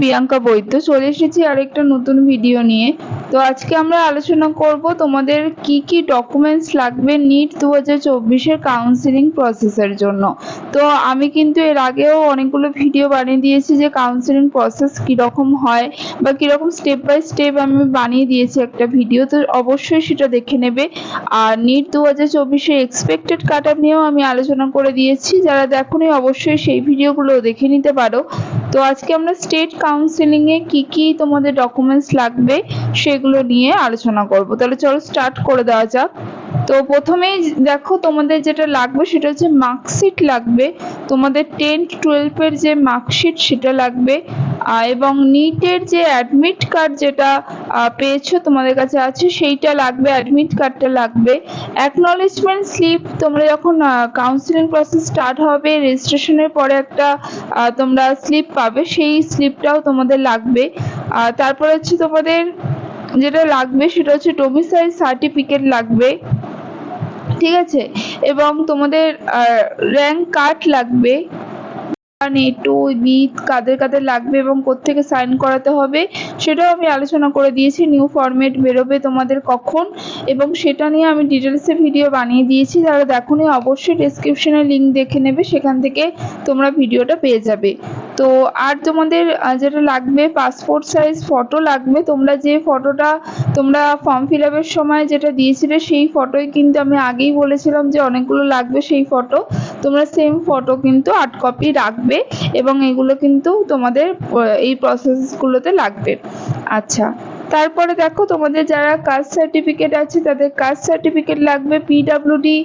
প্রিয়াঙ্কা বৈদ্য চলে এসেছি আরেকটা নতুন ভিডিও নিয়ে। তো আজকে আমরা আলোচনা করব তোমাদের কি কি ডকুমেন্টস লাগবে নিট 2024-এর কাউন্সিলিং প্রসেসের জন্য। তো আমি কিন্তু এর আগেও অনেকগুলো ভিডিও বানিয়ে দিয়েছি যে কাউন্সিলিং প্রসেস কীরকম হয় বা কীরকম স্টেপ বাই স্টেপ আমি বানিয়ে দিয়েছি একটা ভিডিও, তো অবশ্যই সেটা দেখে নেবে। আর নিট 2024-এর এক্সপেক্টেড কাট অফ নিয়েও আমি আলোচনা করে দিয়েছি, যারা দেখোনি অবশ্যই সেই ভিডিওগুলো দেখে নিতে পারো। তো আজকে আমরা স্টেট কাউন্সিলিংয়ে কি কি তোমাদের ডকুমেন্টস লাগবে সেগুলো নিয়ে আলোচনা করব। তাহলে চলো স্টার্ট করে দেওয়া যাক। তো প্রথমেই দেখো তোমাদের যেটা লাগবে সেটা হচ্ছে মার্কশিট লাগবে, তোমাদের 10-12-এর যে মার্কশিট সেটা লাগবে, এবং নিটের যে অ্যাডমিট কার্ড যেটা পেয়েছো তোমাদের কাছে আছে সেইটা লাগবে, অ্যাডমিট কার্ডটা লাগবে। অ্যাকনলেজমেন্ট স্লিপ তোমরা যখন কাউন্সিলিং প্রসেস স্টার্ট হবে রেজিস্ট্রেশনের পরে একটা তোমরা স্লিপ পাবে, সেই স্লিপটাও তোমাদের লাগবে। তারপর হচ্ছে তোমাদের যেটা লাগবে সেটা হচ্ছে ডোমিসাইল সার্টিফিকেট লাগবে, ঠিক আছে, এবং তোমাদের র্যাঙ্ক কার্ড লাগবে, নেটো বিট কাদের কাদের লাগবে এবং কোত্থেকে সাইন করাতে হবে সেটাও আমি আলোচনা করে দিয়েছি। নিউ ফরম্যাট বেরোবে তোমাদের কখন এবং সেটা নিয়ে আমি ডিটেলসে ভিডিও বানিয়ে দিয়েছি, যারা দেখোনি অবশ্যই ডেসক্রিপশনে লিঙ্ক দেখে নেবে, সেখান থেকে তোমরা ভিডিওটা পেয়ে যাবে। তো আর তোমাদের যেটা লাগবে পাসপোর্ট সাইজ ফটো লাগবে, তোমরা যে ফটোটা তোমরা ফর্ম ফিল আপের সময় যেটা দিয়েছিলে সেই ফটোই কিন্তু আমি আগেই বলেছিলাম যে অনেকগুলো লাগবে, সেই ফটো তোমরা সেম ফটো কিন্তু 8 কপি রাখবে এবং এগুলো কিন্তু তোমাদের এই প্রসেসগুলোতে লাগবে। আচ্ছা, তারপরে দেখো তোমাদের যারা কাস্ট সার্টিফিকেট আছে তাদের কাস্ট সার্টিফিকেট লাগবে, পিডব্লিউডি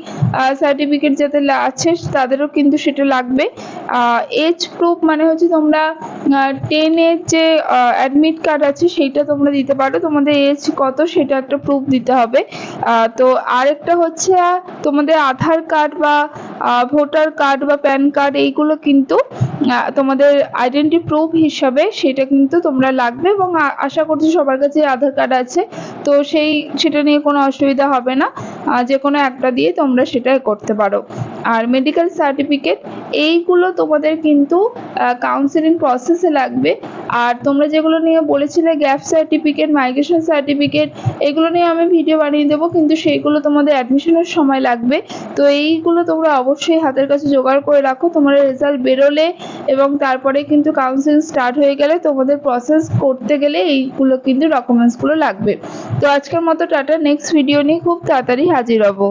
সার্টিফিকেট যাদের আছে তাদেরও কিন্তু সেটা লাগবে। এজ প্রুফ মানে হচ্ছে তোমরা 10-এর যে অ্যাডমিট কার্ড আছে সেইটা তোমরা দিতে পারো, তোমাদের এজ কত সেটা একটা প্রুফ দিতে হবে। তো আরেকটা হচ্ছে তোমাদের আধার কার্ড বা ভোটার কার্ড বা প্যান কার্ড, এইগুলো কিন্তু তোমাদের আইডেন্টি প্রুফ হিসাবে সেটা কিন্তু তোমরা লাগবে, এবং আশা করছি সবার কাছে আধার কার্ড আছে, তো সেটা নিয়ে কোনো অসুবিধা হবে না, যে কোনো একটা দিয়ে তোমরা সেটা করতে পারো। আর মেডিকেল সার্টিফিকেট এইগুলো তোমাদের কিন্তু কাউন্সিলিং প্রসেসে লাগবে। আর তোমরা যেগুলো নিয়ে বলেছিলে গ্যাপ সার্টিফিকেট, মাইগ্রেশন সার্টিফিকেট, এগুলো নিয়ে আমি ভিডিও বানিয়ে দেবো, কিন্তু সেইগুলো তোমাদের অ্যাডমিশনের সময় লাগবে। তো এইগুলো তোমরা অবশ্যই হাতের কাছে জোগাড় করে রাখো, তোমার রেজাল্ট বেরোলে এবং তারপরে কিন্তু কাউন্সিলিং স্টার্ট হয়ে গেলে তোমাদের প্রসেস করতে গেলে এইগুলো কিন্তু ডকুমেন্টসগুলো লাগবে। তো আজকের মতো টাটা, নেক্সট ভিডিও নিয়ে খুব তাড়াতাড়ি হাজির হব।